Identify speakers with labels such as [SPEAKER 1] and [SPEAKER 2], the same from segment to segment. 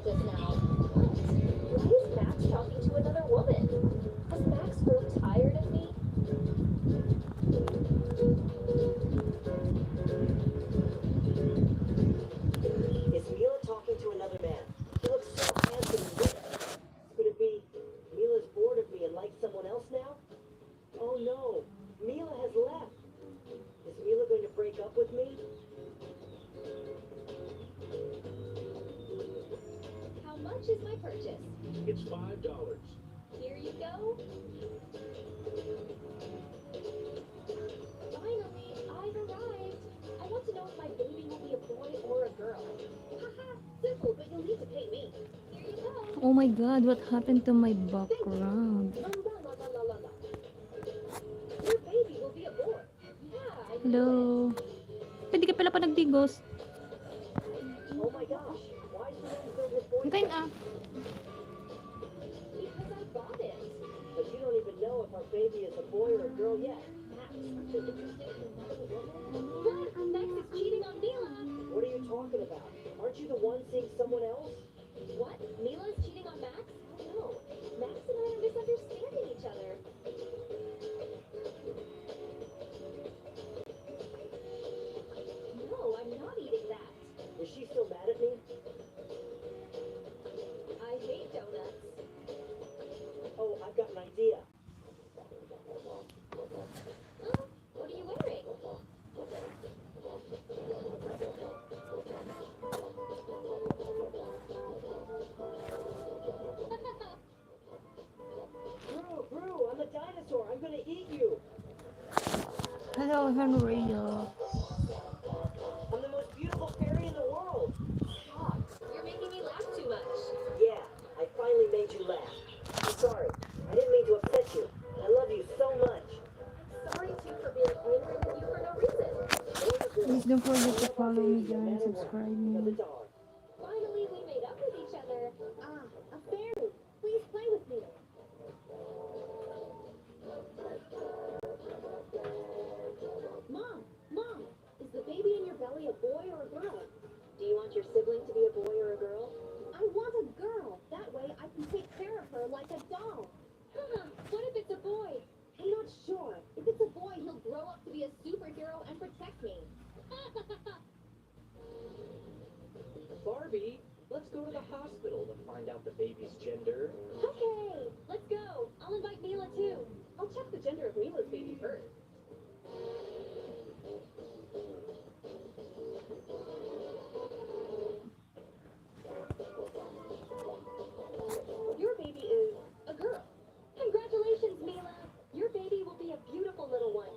[SPEAKER 1] purchase now. Why is Max talking to another woman? Has Max grown tired of me?
[SPEAKER 2] Is Mila talking to another man? He looks so handsome and rich. Could it be Mila's bored of me and likes someone else now? Oh no, Mila has left. Is Mila going to break up with me?
[SPEAKER 1] How much is my purchase?
[SPEAKER 3] It's $5.
[SPEAKER 1] Here you go. Finally, I've arrived. I want to know if my baby will be a boy or a girl. Haha, simple, but you'll need to pay me. Here you go.
[SPEAKER 4] Oh my god, what happened to my background?
[SPEAKER 1] La, la, la, la, la, la. Your baby will be a boy. Yeah, I knew
[SPEAKER 4] Hello. Pwede ka pala pa nagdigos.
[SPEAKER 2] Oh my gosh, why is he with his boyfriend?
[SPEAKER 4] Hintayin ah.
[SPEAKER 1] it. Because I bought it.
[SPEAKER 2] But you don't even know if our baby is a boy or a girl yet.
[SPEAKER 1] Max, aren't you interested in another woman? What? Max is cheating on Mila.
[SPEAKER 2] What are you talking about? Aren't you the one seeing someone else?
[SPEAKER 1] What? Mila's cheating on Max? No. Max and I are misunderstanding each other. No, I'm not eating that.
[SPEAKER 2] Is she still mad at me?
[SPEAKER 1] I hate donuts.
[SPEAKER 2] Oh, I've got an idea.
[SPEAKER 1] Oh, what are you wearing?
[SPEAKER 2] Brew, I'm a dinosaur. I'm gonna eat you.
[SPEAKER 4] Hello, Henria.
[SPEAKER 2] I'm the most beautiful fairy in the world.
[SPEAKER 1] Stop. You're making me laugh too much.
[SPEAKER 2] Yeah, I finally made you laugh. I'm sorry. I didn't mean to upset you. I love you so much.
[SPEAKER 1] Sorry, too, for being angry with you for no reason.
[SPEAKER 4] Please don't forget to follow me guys, subscribe
[SPEAKER 2] The
[SPEAKER 4] me.
[SPEAKER 2] dog.
[SPEAKER 1] Finally, we made up with each other. Ah, a fairy. Please play with me. Mom, is the baby in your belly a boy or a girl? Do you want your sibling to be a boy or a girl? I want a girl. That way I can take care of her like a doll. What if it's a boy? I'm not sure. If it's a boy, he'll grow up to be a superhero and protect me.
[SPEAKER 3] Barbie, let's go to the hospital to find out the baby's gender.
[SPEAKER 1] Okay, let's go. I'll invite Mila too. I'll check the gender of Mila's baby first. Your baby is a girl. Congratulations, Mila. Your baby will be a beautiful little one.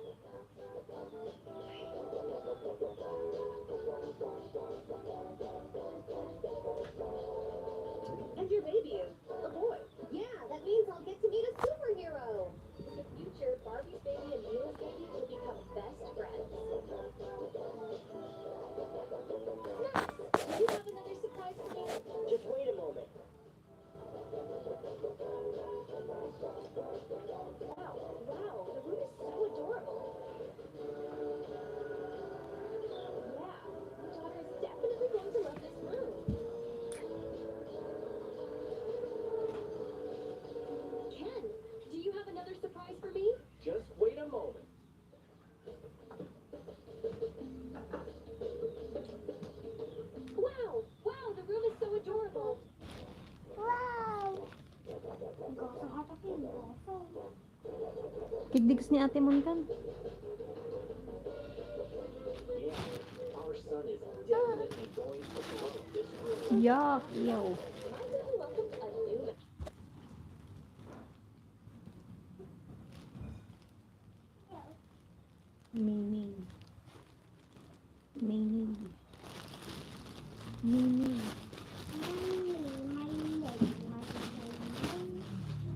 [SPEAKER 1] And your baby is a boy. Yeah, that means I'll get to meet a superhero. In the future, Barbie's baby and Mila's baby will become best friends. Max, do you have another surprise for me?
[SPEAKER 2] Just wait a moment.
[SPEAKER 1] Wow, the room is so adorable. Yeah, my daughter is definitely going to love this room. Ken, do you have another surprise for me?
[SPEAKER 3] Just wait a moment.
[SPEAKER 1] Wow, the room is so adorable.
[SPEAKER 4] Digdigs ni Ate Montan.
[SPEAKER 3] Yeah, our son is definitely going to love this room.
[SPEAKER 4] Yuck, yo.
[SPEAKER 1] My daddy welcomed a new
[SPEAKER 4] Mini. Mini. Mini.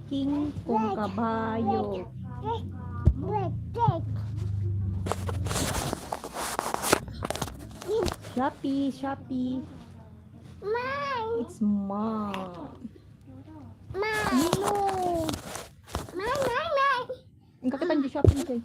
[SPEAKER 4] King kong kabayo. Shopee. It's mom. Nino. Ang kakitan di Shopee kay.